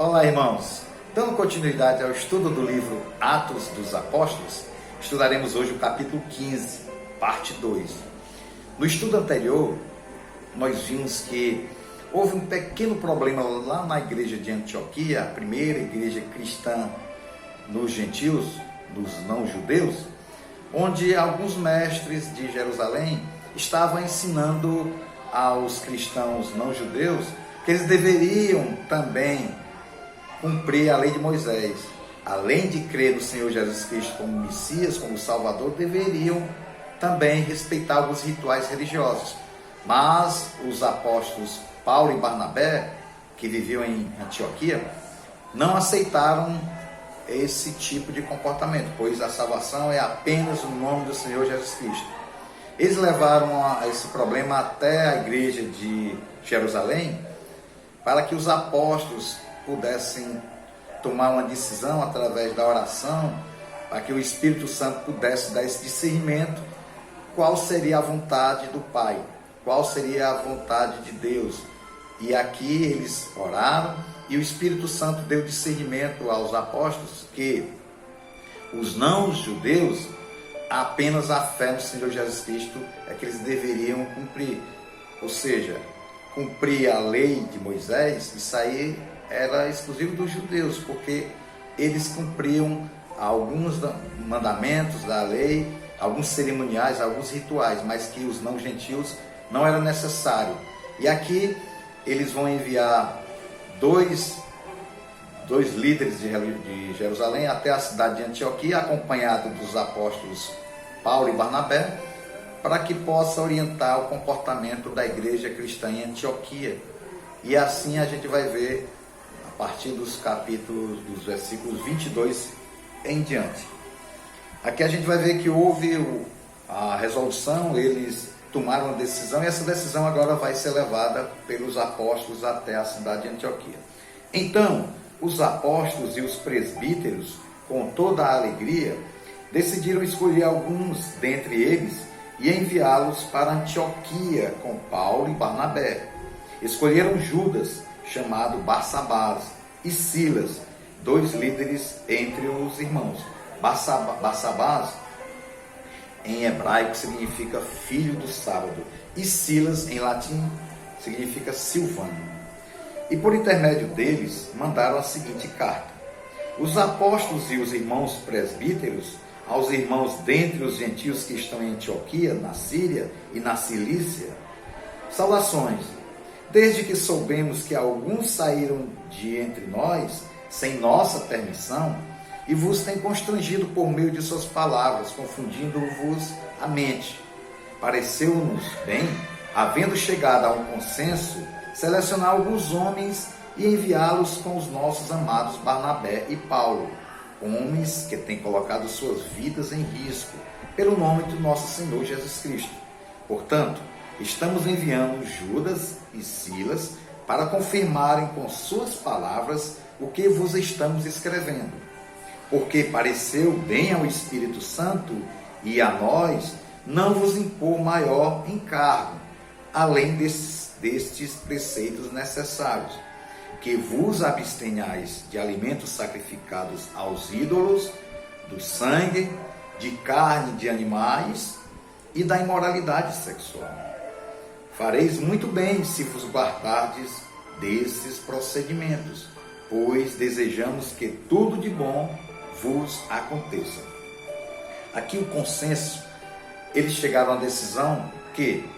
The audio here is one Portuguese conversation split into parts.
Olá, irmãos! Dando continuidade ao estudo do livro Atos dos Apóstolos, estudaremos hoje o capítulo 15, parte 2. No estudo anterior, nós vimos que houve um pequeno problema lá na igreja de Antioquia, a primeira igreja cristã nos gentios, dos não-judeus, onde alguns mestres de Jerusalém estavam ensinando aos cristãos não-judeus que eles deveriam também cumprir a lei de Moisés. Além de crer no Senhor Jesus Cristo como Messias, como Salvador, deveriam também respeitar alguns rituais religiosos. Mas os apóstolos Paulo e Barnabé, que viviam em Antioquia, não aceitaram esse tipo de comportamento, pois a salvação é apenas o nome do Senhor Jesus Cristo. Eles levaram esse problema até a igreja de Jerusalém para que os apóstolos pudessem tomar uma decisão através da oração, para que o Espírito Santo pudesse dar esse discernimento, qual seria a vontade do Pai, qual seria a vontade de Deus. E aqui eles oraram e o Espírito Santo deu discernimento aos apóstolos que os não-judeus, apenas a fé no Senhor Jesus Cristo é que eles deveriam cumprir. Ou seja, cumprir a lei de Moisés, isso aí era exclusivo dos judeus, porque eles cumpriam alguns mandamentos da lei, alguns cerimoniais, alguns rituais, mas que os não-gentios não era necessário. E aqui eles vão enviar dois líderes de Jerusalém até a cidade de Antioquia, acompanhado dos apóstolos Paulo e Barnabé, para que possa orientar o comportamento da igreja cristã em Antioquia. E assim a gente vai ver a partir dos capítulos, dos versículos 22 em diante. Aqui a gente vai ver que houve a resolução, eles tomaram a decisão, e essa decisão agora vai ser levada pelos apóstolos até a cidade de Antioquia. Então, os apóstolos e os presbíteros, com toda a alegria, decidiram escolher alguns dentre eles e enviá-los para Antioquia com Paulo e Barnabé. Escolheram Judas, chamado Barsabás, e Silas, dois líderes entre os irmãos. Barsabás, em hebraico, significa filho do sábado, e Silas, em latim, significa Silvano. E por intermédio deles, mandaram a seguinte carta: os apóstolos e os irmãos presbíteros, aos irmãos dentre os gentios que estão em Antioquia, na Síria e na Cilícia, saudações. Desde que soubemos que alguns saíram de entre nós, sem nossa permissão, e vos têm constrangido por meio de suas palavras, confundindo-vos a mente. Pareceu-nos bem, havendo chegado a um consenso, selecionar alguns homens e enviá-los com os nossos amados Barnabé e Paulo, homens que têm colocado suas vidas em risco pelo nome do nosso Senhor Jesus Cristo. Portanto, estamos enviando Judas e Silas para confirmarem com suas palavras o que vos estamos escrevendo, porque pareceu bem ao Espírito Santo e a nós não vos impor maior encargo, além destes preceitos necessários, que vos abstenhais de alimentos sacrificados aos ídolos, do sangue, de carne de animais e da imoralidade sexual. Fareis muito bem se vos guardardes desses procedimentos, pois desejamos que tudo de bom vos aconteça. Aqui o consenso, eles chegaram à decisão que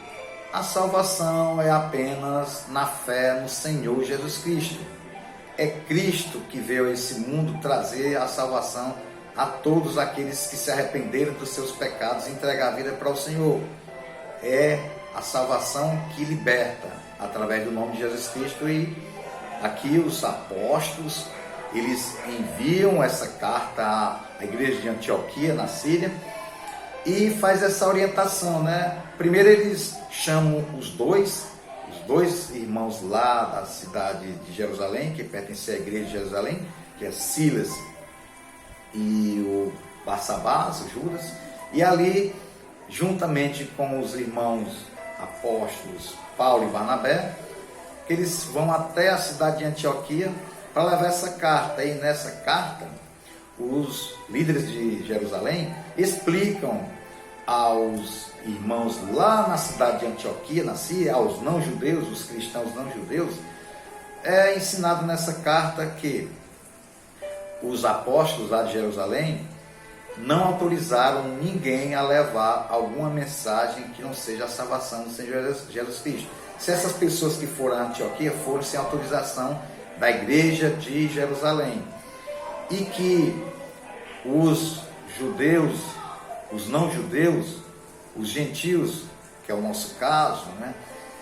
a salvação é apenas na fé no Senhor Jesus Cristo. É Cristo que veio a esse mundo trazer a salvação a todos aqueles que se arrependeram dos seus pecados e entregar a vida para o Senhor. É a salvação que liberta através do nome de Jesus Cristo. E aqui os apóstolos, eles enviam essa carta à igreja de Antioquia, na Síria, e faz essa orientação, né? Primeiro eles chamam os dois irmãos lá da cidade de Jerusalém, que pertencem à igreja de Jerusalém, que é Silas e o Barsabás, o Judas, e ali, juntamente com os irmãos apóstolos Paulo e Barnabé, que eles vão até a cidade de Antioquia para levar essa carta. E nessa carta, os líderes de Jerusalém explicam aos irmãos lá na cidade de Antioquia, na Síria, aos não-judeus, os cristãos não-judeus, é ensinado nessa carta que os apóstolos lá de Jerusalém não autorizaram ninguém a levar alguma mensagem que não seja a salvação do Senhor Jesus Cristo. Se essas pessoas que foram a Antioquia foram sem autorização da igreja de Jerusalém, e que os judeus, os não-judeus, os gentios, que é o nosso caso, né,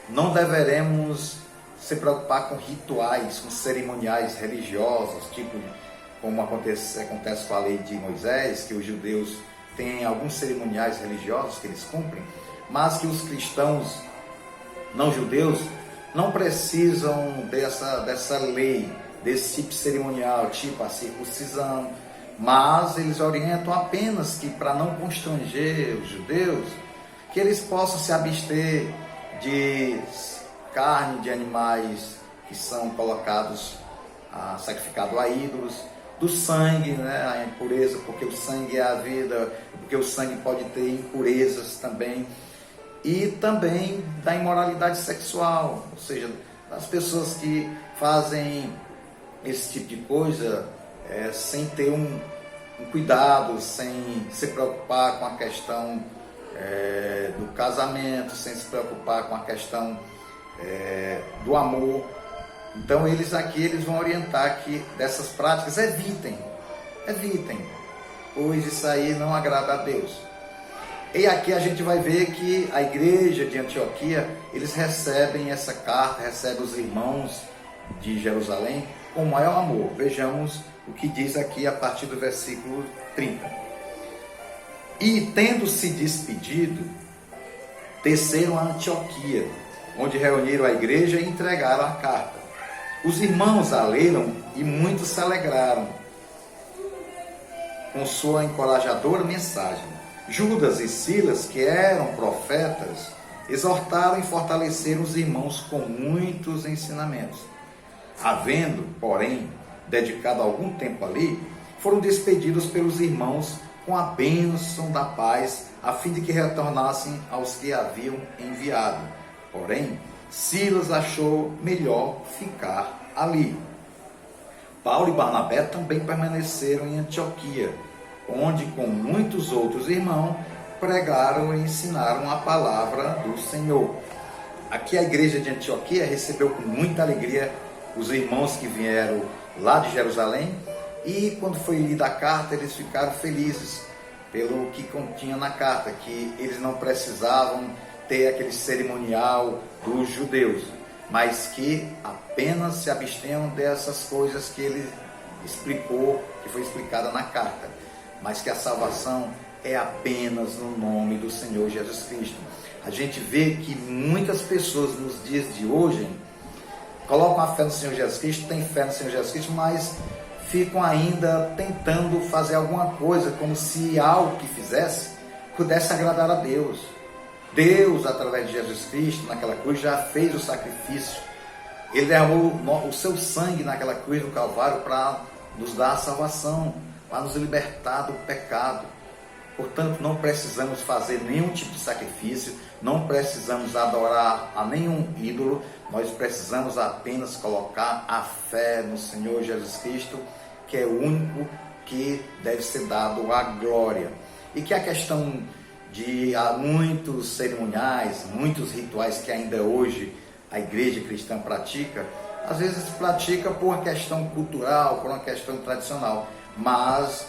não deveremos se preocupar com rituais, com cerimoniais religiosos, tipo como acontece com a lei de Moisés, que os judeus têm alguns cerimoniais religiosos que eles cumprem, mas que os cristãos não-judeus não precisam dessa lei, desse tipo cerimonial, tipo a circuncisão, mas eles orientam apenas que, para não constranger os judeus, que eles possam se abster de carne de animais que são colocados, sacrificados a ídolos, do sangue, né, a impureza, porque o sangue é a vida, porque o sangue pode ter impurezas também, e também da imoralidade sexual, ou seja, as pessoas que fazem esse tipo de coisa sem ter um cuidado, sem se preocupar com a questão do casamento, sem se preocupar com a questão do amor. Então eles vão orientar que dessas práticas evitem, pois isso aí não agrada a Deus. E aqui a gente vai ver que a igreja de Antioquia, eles recebem essa carta, recebem os irmãos de Jerusalém com o maior amor. Vejamos o que diz aqui a partir do versículo 30. E tendo se despedido, desceram a Antioquia, onde reuniram a igreja e entregaram a carta. Os irmãos a leram e muitos se alegraram com sua encorajadora mensagem. Judas e Silas, que eram profetas, exortaram e fortaleceram os irmãos com muitos ensinamentos. Havendo, porém, dedicado algum tempo ali, foram despedidos pelos irmãos com a bênção da paz, a fim de que retornassem aos que haviam enviado. Porém, Silas achou melhor ficar ali. Paulo e Barnabé também permaneceram em Antioquia, onde com muitos outros irmãos pregaram e ensinaram a palavra do Senhor. Aqui a igreja de Antioquia recebeu com muita alegria os irmãos que vieram lá de Jerusalém, e quando foi lida a carta eles ficaram felizes pelo que continha na carta, que eles não precisavam ter aquele cerimonial dos judeus, mas que apenas se abstenham dessas coisas que ele explicou, que foi explicada na carta, mas que a salvação é apenas no nome do Senhor Jesus Cristo. A gente vê que muitas pessoas nos dias de hoje colocam a fé no Senhor Jesus Cristo, têm fé no Senhor Jesus Cristo, mas ficam ainda tentando fazer alguma coisa, como se algo que fizesse pudesse agradar a Deus. Deus, através de Jesus Cristo, naquela cruz, já fez o sacrifício. Ele derramou o seu sangue naquela cruz do Calvário para nos dar a salvação, para nos libertar do pecado. Portanto, não precisamos fazer nenhum tipo de sacrifício, não precisamos adorar a nenhum ídolo, nós precisamos apenas colocar a fé no Senhor Jesus Cristo, que é o único que deve ser dado a glória. E que a questão de muitos cerimoniais, muitos rituais que ainda hoje a igreja cristã pratica, às vezes pratica por uma questão cultural, por uma questão tradicional, mas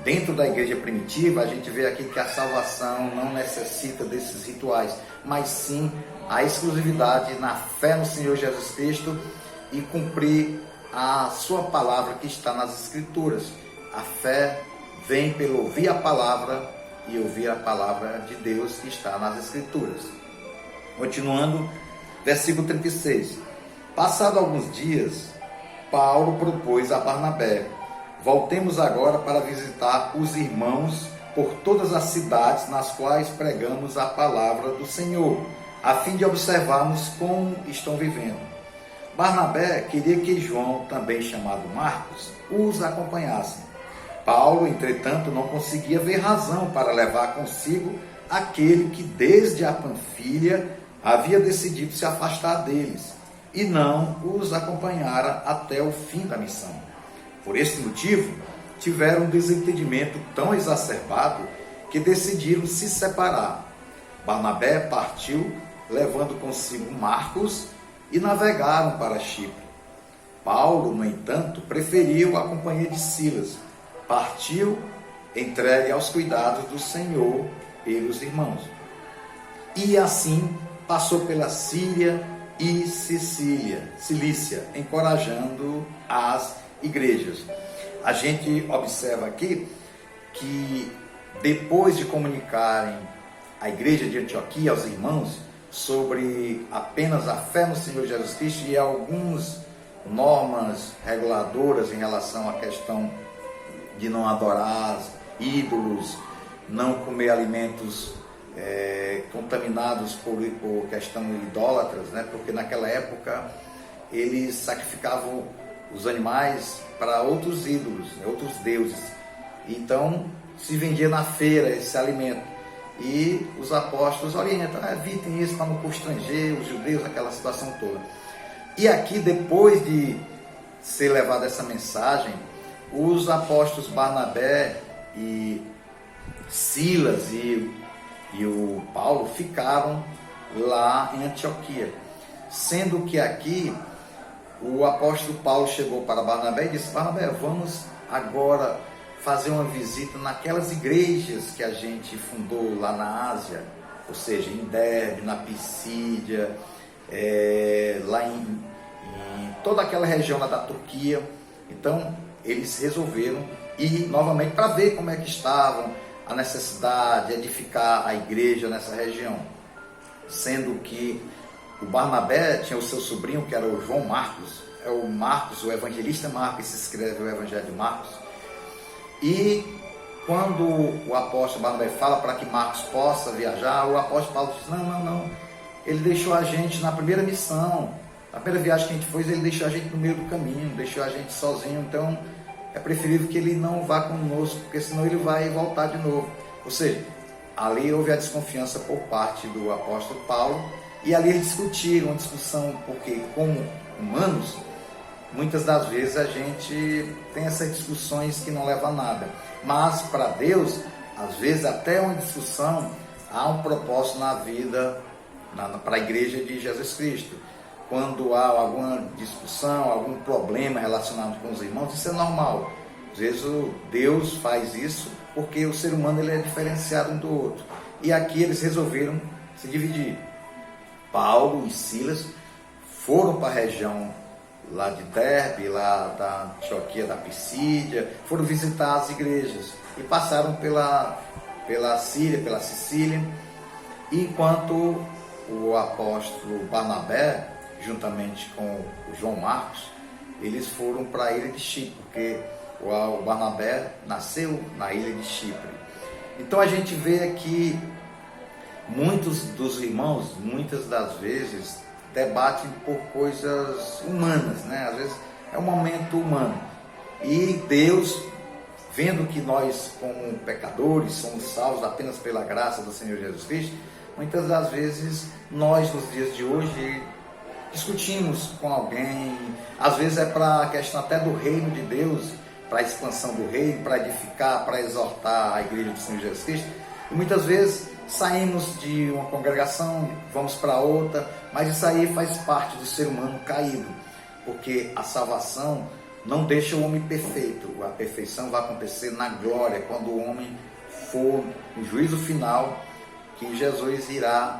dentro da igreja primitiva a gente vê aqui que a salvação não necessita desses rituais, mas sim a exclusividade na fé no Senhor Jesus Cristo e cumprir a sua palavra que está nas Escrituras. A fé vem pelo ouvir a palavra e ouvir a palavra de Deus que está nas Escrituras. Continuando, versículo 36. Passado alguns dias, Paulo propôs a Barnabé: voltemos agora para visitar os irmãos por todas as cidades nas quais pregamos a palavra do Senhor, a fim de observarmos como estão vivendo. Barnabé queria que João, também chamado Marcos, os acompanhasse. Paulo, entretanto, não conseguia ver razão para levar consigo aquele que desde a Panfilha havia decidido se afastar deles e não os acompanhara até o fim da missão. Por esse motivo, tiveram um desentendimento tão exacerbado que decidiram se separar. Barnabé partiu, levando consigo Marcos, e navegaram para Chipre. Paulo, no entanto, preferiu a companhia de Silas. Partiu, entregue aos cuidados do Senhor pelos irmãos. E assim passou pela Síria e Cilícia, encorajando as igrejas. A gente observa aqui que depois de comunicarem à igreja de Antioquia, aos irmãos, sobre apenas a fé no Senhor Jesus Cristo e algumas normas reguladoras em relação à questão de não adorar ídolos, não comer alimentos contaminados por questão idólatras, né? Porque naquela época eles sacrificavam os animais para outros ídolos, outros deuses. Então se vendia na feira esse alimento. E os apóstolos orientam, evitem isso para não constranger os judeus, aquela situação toda. E aqui, depois de ser levada essa mensagem, os apóstolos Barnabé e Silas e o Paulo ficaram lá em Antioquia. Sendo que aqui o apóstolo Paulo chegou para Barnabé e disse: Barnabé, vamos agora fazer uma visita naquelas igrejas que a gente fundou lá na Ásia, ou seja, em Derbe, na Pisídia, lá em toda aquela região lá da Turquia. Então eles resolveram ir novamente para ver como é que estavam, a necessidade de edificar a igreja nessa região. Sendo que o Barnabé tinha o seu sobrinho, que era o João Marcos, o evangelista Marcos, se escreve o Evangelho de Marcos. E quando o apóstolo Barnabé fala para que Marcos possa viajar, o apóstolo Paulo diz: não, ele deixou a gente na primeira missão, na primeira viagem que a gente foi, ele deixou a gente no meio do caminho, deixou a gente sozinho, então é preferível que ele não vá conosco, porque senão ele vai voltar de novo. Ou seja, ali houve a desconfiança por parte do apóstolo Paulo, e ali eles discutiram, uma discussão, porque como humanos, muitas das vezes a gente tem essas discussões que não levam a nada. Mas para Deus, às vezes até uma discussão há um propósito na vida, para a igreja de Jesus Cristo. Quando há alguma discussão, algum problema relacionado com os irmãos, isso é normal. Às vezes Deus faz isso porque o ser humano ele é diferenciado um do outro. E aqui eles resolveram se dividir. Paulo e Silas foram para a região lá de Derbe, lá da Antioquia, da Pisídia, foram visitar as igrejas e passaram pela Síria, pela Sicília, enquanto o apóstolo Barnabé, juntamente com o João Marcos, eles foram para a ilha de Chipre, porque o Barnabé nasceu na ilha de Chipre. Então a gente vê aqui muitos dos irmãos, muitas das vezes, debatem por coisas humanas, né? Às vezes é um momento humano. E Deus, vendo que nós, como pecadores, somos salvos apenas pela graça do Senhor Jesus Cristo, muitas das vezes nós, nos dias de hoje, discutimos com alguém. Às vezes é para a questão até do reino de Deus, para a expansão do reino, para edificar, para exortar a igreja do Senhor Jesus Cristo. E muitas vezes saímos de uma congregação, vamos para outra, mas isso aí faz parte do ser humano caído, porque a salvação não deixa o homem perfeito. A perfeição vai acontecer na glória, quando o homem for no juízo final, que Jesus irá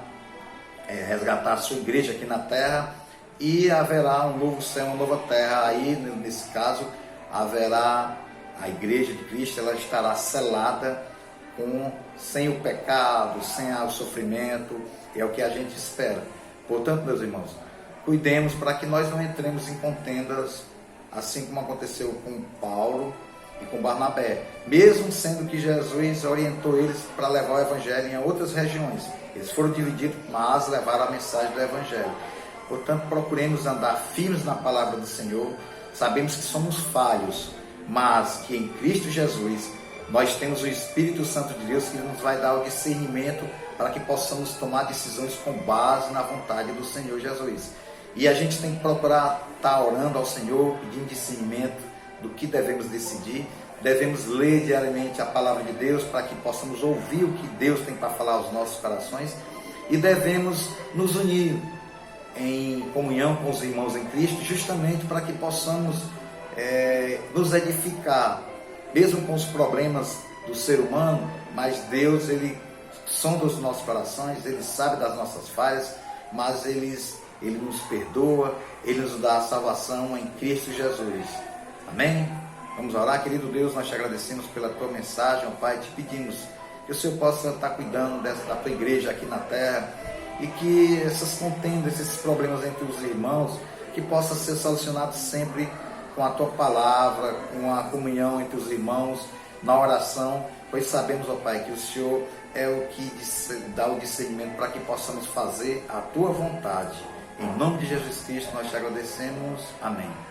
resgatar a sua igreja aqui na terra, e haverá um novo céu, uma nova terra. Aí, nesse caso, haverá a igreja de Cristo, ela estará selada sem o pecado, sem o sofrimento, é o que a gente espera. Portanto, meus irmãos, cuidemos para que nós não entremos em contendas, assim como aconteceu com Paulo e com Barnabé, mesmo sendo que Jesus orientou eles para levar o evangelho em outras regiões. Eles foram divididos, mas levaram a mensagem do evangelho. Portanto, procuremos andar firmes na palavra do Senhor. Sabemos que somos falhos, mas que em Cristo Jesus nós temos o Espírito Santo de Deus que nos vai dar o discernimento para que possamos tomar decisões com base na vontade do Senhor Jesus. E a gente tem que procurar estar orando ao Senhor, pedindo discernimento do que devemos decidir. Devemos ler diariamente a palavra de Deus para que possamos ouvir o que Deus tem para falar aos nossos corações. E devemos nos unir em comunhão com os irmãos em Cristo, justamente para que possamos nos edificar, mesmo com os problemas do ser humano, mas Deus, Ele sonda os nossos corações, Ele sabe das nossas falhas, mas Ele nos perdoa, Ele nos dá a salvação em Cristo Jesus. Amém? Vamos orar, querido Deus, nós te agradecemos pela tua mensagem, ó Pai, te pedimos que o Senhor possa estar cuidando da tua igreja aqui na terra e que essas contendas, esses problemas entre os irmãos, que possa ser solucionado sempre com a tua palavra, com a comunhão entre os irmãos, na oração, pois sabemos, ó Pai, que o Senhor é o que dá o discernimento para que possamos fazer a tua vontade. Em nome de Jesus Cristo nós te agradecemos. Amém.